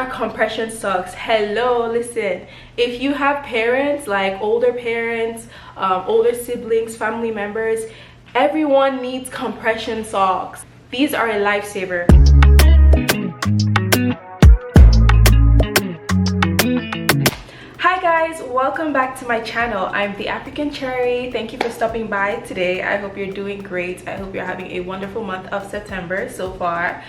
are compression socks. Hello, listen, if you have parents, like older parents, older siblings, family members, everyone needs compression socks. These are a lifesaver. Hi guys, welcome back to my channel. I'm the African Cherry. Thank you for stopping by today. I hope you're doing great. I hope you're having a wonderful month of September so far.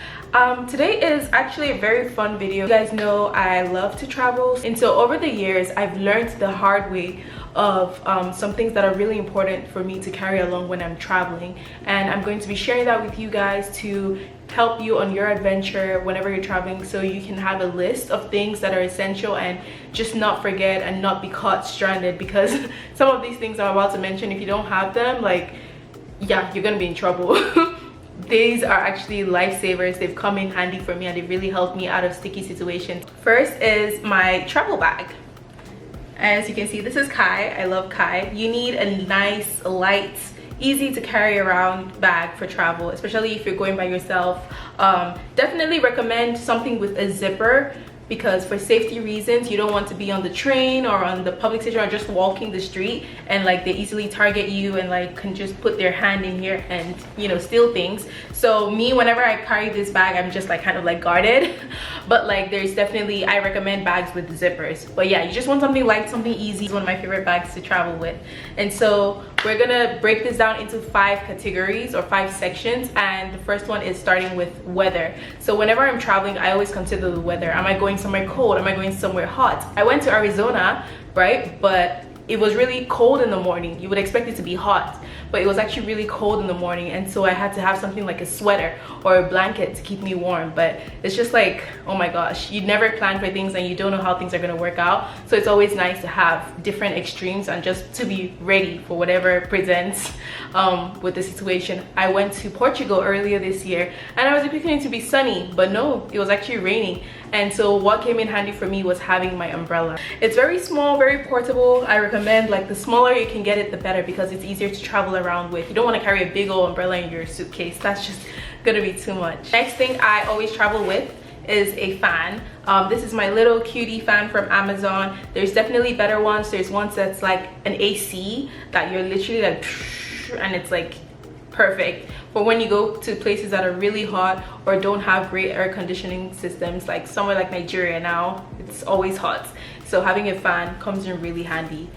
Today is actually a very fun video. You guys know I love to travel, and so over the years I've learned the hard way of some things that are really important for me to carry along when I'm traveling, and I'm going to be sharing that with you guys to help you on your adventure whenever you're traveling, so you can have a list of things that are essential and just not forget and not be caught stranded, because some of these things I'm about to mention, if you don't have them, like, yeah, you're gonna be in trouble. These are actually lifesavers. They've come in handy for me and they really helped me out of sticky situations. First is my travel bag. As you can see, this is Kai. I love Kai. You need a nice, light, easy to carry around bag for travel, especially if you're going by yourself. Definitely recommend something with a zipper, because for safety reasons you don't want to be on the train or on the public station or just walking the street and like they easily target you and like can just put their hand in here and, you know, steal things. So me, whenever I carry this bag, I'm just like kind of like guarded. But like there's definitely, I recommend bags with zippers. But yeah, you just want something light, something easy. It's one of my favorite bags to travel with. And so we're gonna break this down into 5 categories or 5 sections, and the first one is starting with weather. So whenever I'm traveling, I always consider the weather. Am I going somewhere cold? Am I going somewhere hot? I went to Arizona, right? But it was really cold in the morning. You would expect it to be hot, but it was actually really cold in the morning, and so I had to have something like a sweater or a blanket to keep me warm. But it's just like, oh my gosh, you never plan for things and you don't know how things are going to work out, so it's always nice to have different extremes and just to be ready for whatever presents with the situation. I went to Portugal earlier this year and I was expecting it to be sunny, but no, it was actually raining. And so what came in handy for me was having my umbrella. It's very small, very portable. I recommend, like, the smaller you can get it, the better, because it's easier to travel around with. You don't want to carry a big old umbrella in your suitcase. That's just gonna be too much. Next thing I always travel with is a fan. This is my little cutie fan from Amazon. There's definitely better ones. There's ones that's like an AC that you're literally like, and it's like perfect for when you go to places that are really hot or don't have great air conditioning systems, like somewhere like Nigeria now, it's always hot. So having a fan comes in really handy,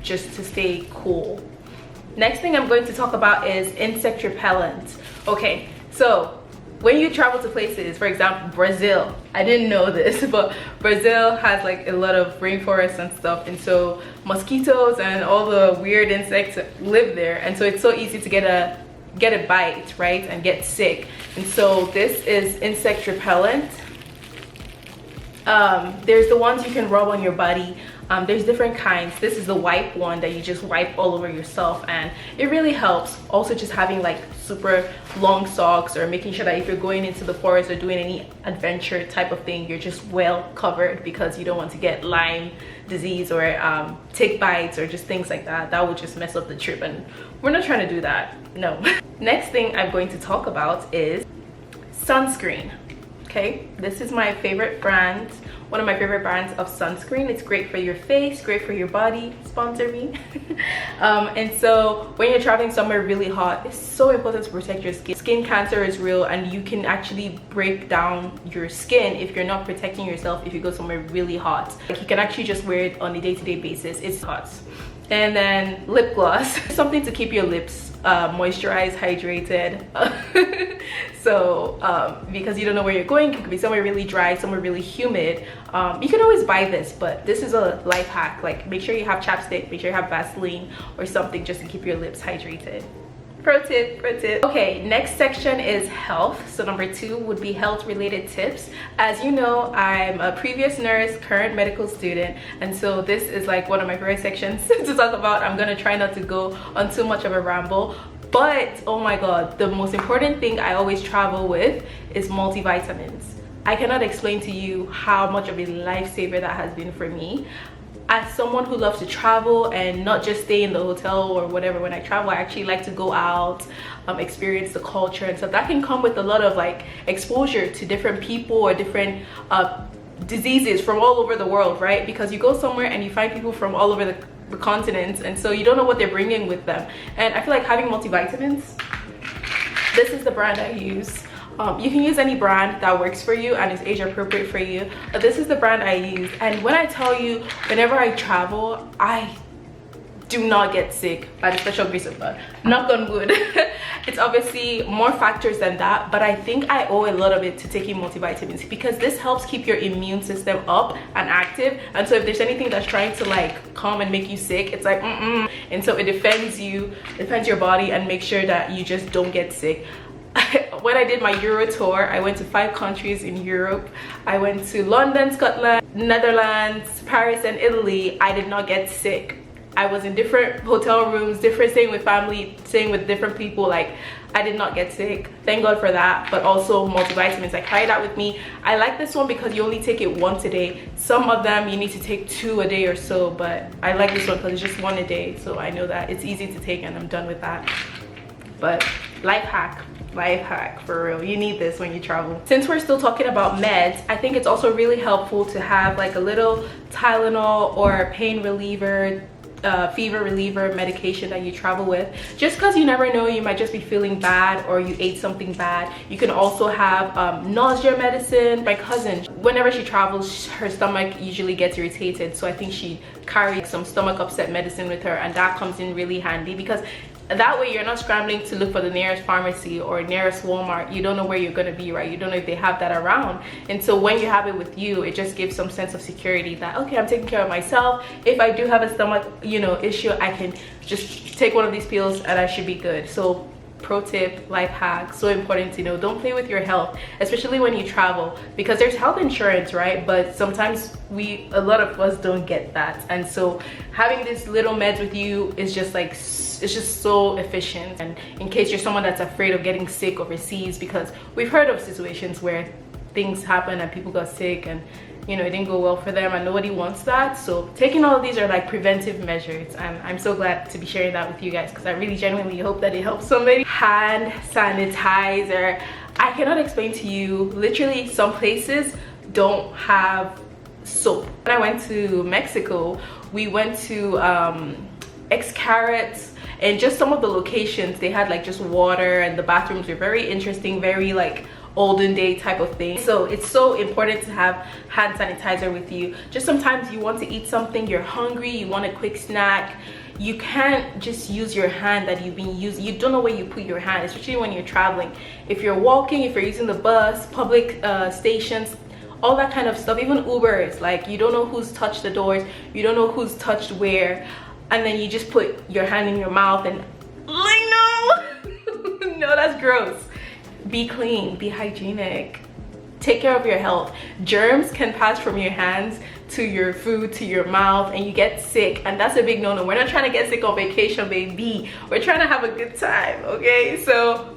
just to stay cool. Next thing I'm going to talk about is insect repellent. Okay, so when you travel to places, for example, Brazil, I didn't know this, but Brazil has like a lot of rainforests and stuff, and so mosquitoes and all the weird insects live there, and so it's so easy to get a bite, right, and get sick. And so this is insect repellent. There's the ones you can rub on your body. There's different kinds. This is the wipe one that you just wipe all over yourself, and it really helps. Also, just having like super long socks, or making sure that if you're going into the forest or doing any adventure type of thing, you're just well covered, because you don't want to get Lyme disease or tick bites or just things like that. That would just mess up the trip, and we're not trying to do that, no. Next thing I'm going to talk about is sunscreen. Okay, this is my favorite brand, one of my favorite brands of sunscreen. It's great for your face, great for your body. Sponsor me. And so when you're traveling somewhere really hot, it's so important to protect your skin. Skin cancer is real, and you can actually break down your skin if you're not protecting yourself if you go somewhere really hot. Like, you can actually just wear it on a day-to-day basis. It's hot. And then lip gloss, something to keep your lips moisturized, hydrated. So because you don't know where you're going, you could be somewhere really dry, somewhere really humid. You can always buy this, but this is a life hack. Like, make sure you have chapstick, make sure you have Vaseline or something just to keep your lips hydrated. Pro tip, pro tip. Okay, next section is health. So number 2 would be health related tips. As you know, I'm a previous nurse, current medical student, and so this is like one of my favorite sections to talk about. I'm gonna try not to go on too much of a ramble, but oh my god, the most important thing I always travel with is multivitamins. I cannot explain to you how much of a lifesaver that has been for me. as someone who loves to travel and not just stay in the hotel or whatever, when I travel, I actually like to go out, experience the culture and stuff. That can come with a lot of like exposure to different people or different diseases from all over the world, right? Because you go somewhere and you find people from all over the continents, and so you don't know what they're bringing with them. And I feel like having multivitamins, this is the brand I use. You can use any brand that works for you and is age appropriate for you. This is the brand I use, and when I tell you, whenever I travel, I do not get sick by the special grace of God. Knock on wood. It's obviously more factors than that, but I think I owe a lot of it to taking multivitamins, because this helps keep your immune system up and active. And so if there's anything that's trying to like come and make you sick, it's like and so it defends you, defends your body, and makes sure that you just don't get sick. When I did my Euro tour, I went to 5 countries in Europe. I went to London, Scotland, Netherlands, Paris, and Italy. I did not get sick. I was in different hotel rooms, staying with family, staying with different people. Like, I did not get sick. Thank God for that. But also multivitamins, I carry that with me. I like this one because you only take it once a day. Some of them you need to take 2 a day or so, but I like this one because it's just 1 a day. So I know that it's easy to take and I'm done with that. But life hack for real, you need this when you travel. Since we're still talking about meds, I think it's also really helpful to have like a little Tylenol or pain reliever, fever reliever medication that you travel with, just because you never know, you might just be feeling bad or you ate something bad. You can also have nausea medicine. My cousin, whenever she travels, her stomach usually gets irritated, so I think she carries some stomach upset medicine with her, and that comes in really handy, because that way you're not scrambling to look for the nearest pharmacy or nearest Walmart. You don't know where you're going to be, right? You don't know if they have that around. And so when you have it with you, it just gives some sense of security that, okay, I'm taking care of myself. If I do have a stomach, issue, I can just take one of these pills and I should be good. So pro tip, life hack, so important to know, don't play with your health, especially when you travel, because there's health insurance, right? But sometimes a lot of us don't get that. And so having these little meds with you is just like, it's just so efficient. And in case you're someone that's afraid of getting sick overseas, because we've heard of situations where things happen and people got sick and it didn't go well for them, and nobody wants that. So taking all of these are like preventive measures, and I'm so glad to be sharing that with you guys, because I really genuinely hope that it helps somebody. Hand sanitizer, I cannot explain to you, literally some places don't have soap. When I went to Mexico, we went to Xcaret, and just some of the locations, they had like just water, and the bathrooms were very interesting, very like olden day type of thing. So it's so important to have hand sanitizer with you. Just sometimes you want to eat something, you're hungry, you want a quick snack, you can't just use your hand that you've been using. You don't know where you put your hand, especially when you're traveling. If you're walking, if you're using the bus, public stations, all that kind of stuff, even Ubers, like you don't know who's touched the doors, you don't know who's touched where, and then you just put your hand in your mouth and like, no. No, that's gross. Be clean, be hygienic, take care of your health. Germs can pass from your hands to your food, to your mouth, and you get sick, and that's a big no-no. We're not trying to get sick on vacation, baby. We're trying to have a good time, okay? So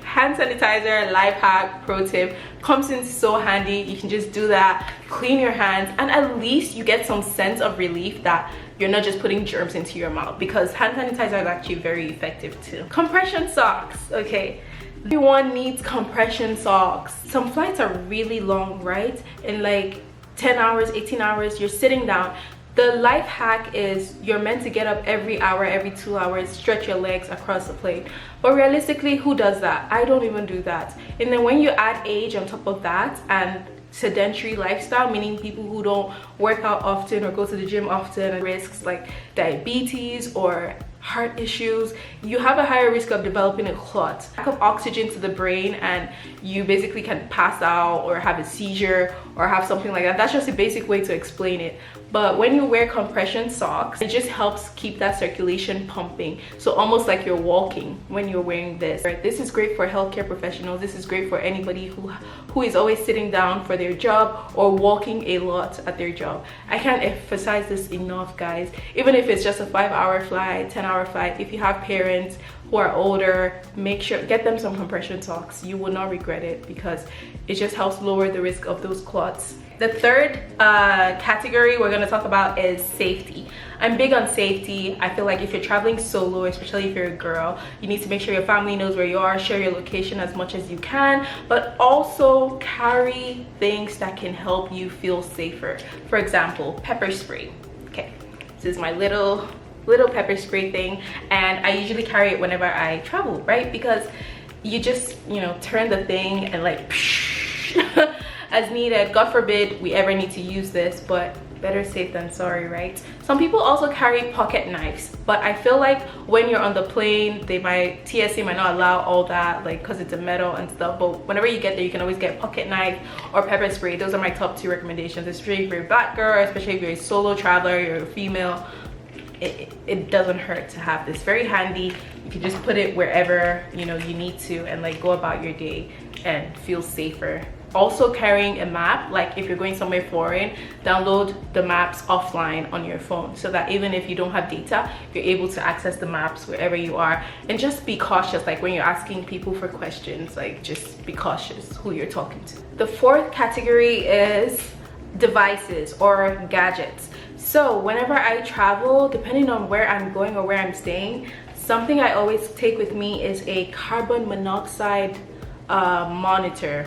hand sanitizer, life hack, pro tip, comes in so handy. You can just do that, clean your hands, and at least you get some sense of relief that you're not just putting germs into your mouth, because hand sanitizer is actually very effective too. Compression socks, okay? Everyone needs compression socks. Some flights are really long, right? In like 10 hours, 18 hours, you're sitting down. The life hack is you're meant to get up every hour, every 2 hours, stretch your legs across the plane. But realistically, who does that? I don't even do that. And then when you add age on top of that and sedentary lifestyle, meaning people who don't work out often or go to the gym often, and risks like diabetes or heart issues, you have a higher risk of developing a clot. Lack of oxygen to the brain, and you basically can pass out or have a seizure or have something like that. That's just a basic way to explain it. But when you wear compression socks, it just helps keep that circulation pumping. So almost like you're walking when you're wearing this. This is great for healthcare professionals. This is great for anybody who is always sitting down for their job or walking a lot at their job. I can't emphasize this enough, guys. Even if it's just a 5-hour flight, 10-hour flight, if you have parents who are older, make sure get them some compression socks. You will not regret it because it just helps lower the risk of those clots. The third category we're going to talk about is safety. I'm big on safety. I feel like if you're traveling solo, especially if you're a girl, you need to make sure your family knows where you are, share your location as much as you can, but also carry things that can help you feel safer. For example, pepper spray. Okay, this is my little pepper spray thing, and I usually carry it whenever I travel, right? Because you just, you know, turn the thing and like as needed. God forbid we ever need to use this, but better safe than sorry, right? Some people also carry pocket knives, but I feel like when you're on the plane, TSA might not allow all that, like, because it's a metal and stuff. But whenever you get there, you can always get pocket knife or pepper spray. Those are my top 2 recommendations, especially if you're a black girl, especially if you're a solo traveler, you're a female. It doesn't hurt to have this. Very handy. You can just put it wherever, you know, you need to, and like go about your day and feel safer. Also carrying a map, like if you're going somewhere foreign, download the maps offline on your phone so that even if you don't have data, you're able to access the maps wherever you are. And just be cautious, like when you're asking people for questions, like just be cautious who you're talking to. The fourth category is devices or gadgets. So whenever I travel, depending on where I'm going or where I'm staying, something I always take with me is a carbon monoxide monitor.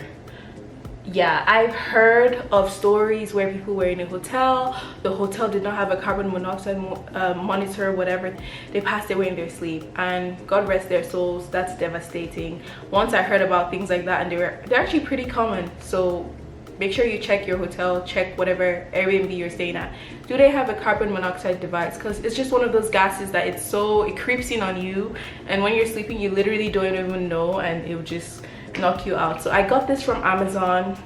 Yeah, I've heard of stories where people were in a hotel, the hotel did not have a carbon monoxide monitor or whatever, they passed away in their sleep, and God rest their souls. That's devastating. Once I heard about things like that, and they're actually pretty common. So make sure you check your hotel, check whatever Airbnb you're staying at. Do they have a carbon monoxide device? Because it's just one of those gases that it creeps in on you, and when you're sleeping you literally don't even know, and it will just knock you out. So I got this from Amazon.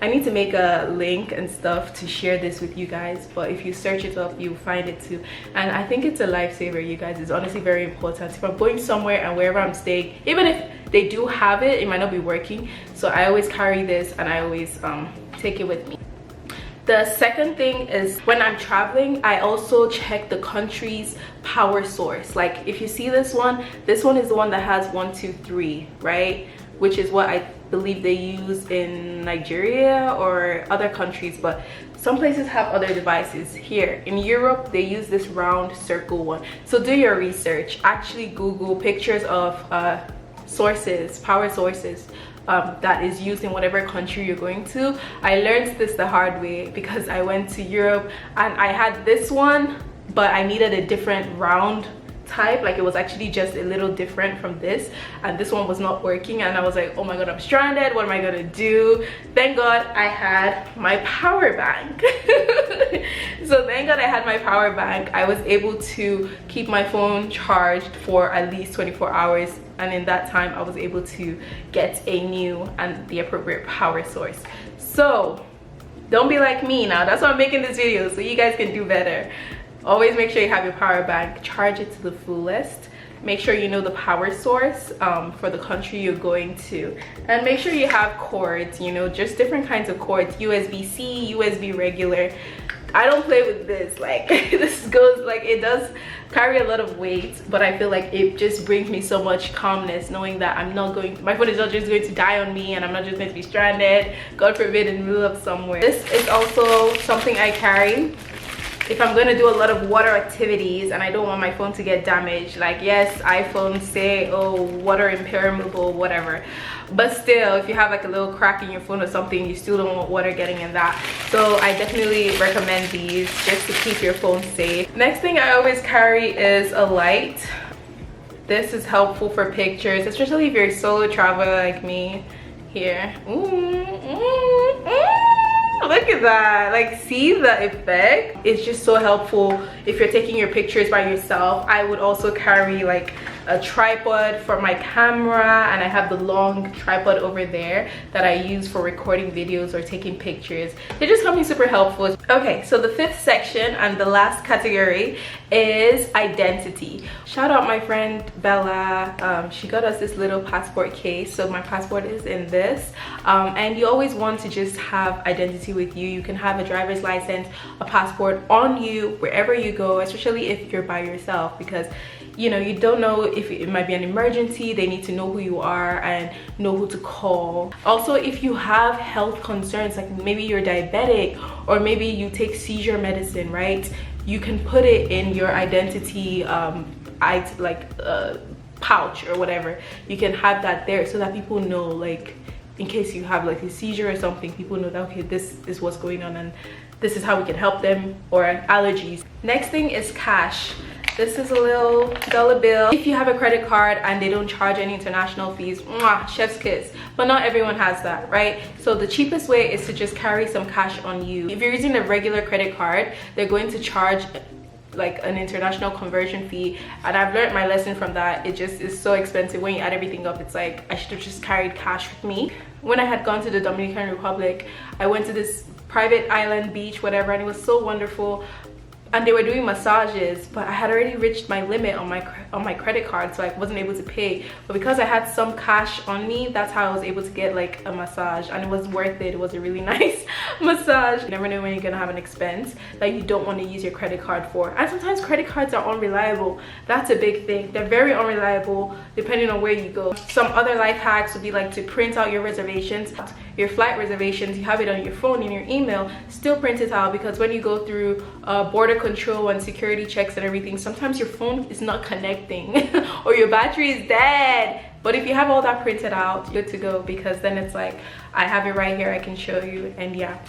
I need to make a link and stuff to share this with you guys, but if you search it up you'll find it too. And I think it's a lifesaver, you guys. It's honestly very important. If I'm going somewhere and wherever I'm staying, even if they do have it, it might not be working, so I always carry this and I always take it with me. The second thing is when I'm traveling, I also check the country's power source. Like if you see this one is the one that has 1, 2, 3, right? Which is what I believe they use in Nigeria or other countries, but some places have other devices. Here in Europe, they use this round circle one. So do your research. Actually Google pictures of sources, power sources that is used in whatever country you're going to. I learned this the hard way because I went to Europe and I had this one, but I needed a different round type. Like it was actually just a little different from this, and this one was not working, and I was like, oh my god, I'm stranded. What am I gonna do? Thank god I had my power bank. So thank god I had my power bank. I was able to keep my phone charged for at least 24 hours, and in that time I was able to get a new and the appropriate power source. So don't be like me now. That's why I'm making this video, so you guys can do better. Always make sure you have your power bank, charge it to the fullest. Make sure you know the power source for the country you're going to, and make sure you have cords, you know, just different kinds of cords, USB-C, USB regular. I don't play with this. Like this goes, like, it does carry a lot of weight, but I feel like it just brings me so much calmness knowing that my phone is not just going to die on me, and I'm not just going to be stranded, God forbid, in the middle of somewhere. This is also something I carry if I'm going to do a lot of water activities and I don't want my phone to get damaged. Like, yes, iPhones say, oh, water impermeable, whatever, but still, if you have like a little crack in your phone or something, you still don't want water getting in that. So I definitely recommend these just to keep your phone safe. Next thing I always carry is a light. This is helpful for pictures, especially if you're a solo traveler like me. Here, look at that. Like, see the effect? It's just so helpful if you're taking your pictures by yourself. I would also carry like a tripod for my camera, and I have the long tripod over there that I use for recording videos or taking pictures. They just come in super helpful. Okay, so the fifth section and the last category is identity. Shout out my friend Bella. She got us this little passport case, so my passport is in this, and you always want to just have identity with you. You can have a driver's license, a passport on you wherever you go, especially if you're by yourself, because you know, you don't know if it might be an emergency. They need to know who you are and know who to call. Also, if you have health concerns, like maybe you're diabetic or maybe you take seizure medicine, right? You can put it in your identity pouch or whatever. You can have that there so that people know, like in case you have like a seizure or something, people know that okay, this is what's going on and this is how we can help them. Or allergies. Next thing is cash. This is a little dollar bill. If you have a credit card and they don't charge any international fees, mwah, chef's kiss. But not everyone has that, right? So the cheapest way is to just carry some cash on you. If you're using a regular credit card, they're going to charge like an international conversion fee, and I've learned my lesson from that. It just is so expensive. When you add everything up, it's like I should have just carried cash with me. When I had gone to the Dominican Republic, I went to this private island beach, whatever, and it was so wonderful. And they were doing massages, but I had already reached my limit on my credit card, so I wasn't able to pay. But because I had some cash on me, that's how I was able to get like a massage, and it was worth it. It was a really nice massage. You never know when you're gonna have an expense that you don't want to use your credit card for. And sometimes credit cards are unreliable. That's a big thing. They're very unreliable depending on where you go. Some other life hacks would be like to print out your reservations, your flight reservations. You have it on your phone, in your email, still print it out, because when you go through border control and security checks and everything, sometimes your phone is not connecting or your battery is dead. But if you have all that printed out, you're good to go, because then it's like I have it right here, I can show you. And yeah,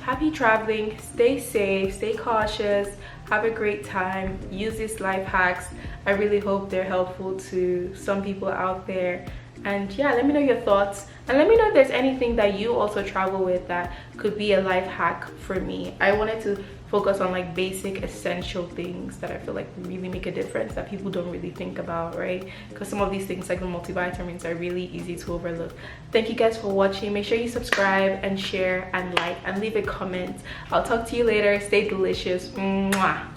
happy traveling, stay safe, stay cautious, have a great time, use these life hacks. I really hope they're helpful to some people out there. And yeah, let me know your thoughts, and let me know if there's anything that you also travel with that could be a life hack for me. I wanted to focus on like basic essential things that I feel like really make a difference that people don't really think about, right? Because some of these things like the multivitamins are really easy to overlook. Thank you guys for watching. Make sure you subscribe and share and like and leave a comment. I'll talk to you later. Stay delicious. Mwah.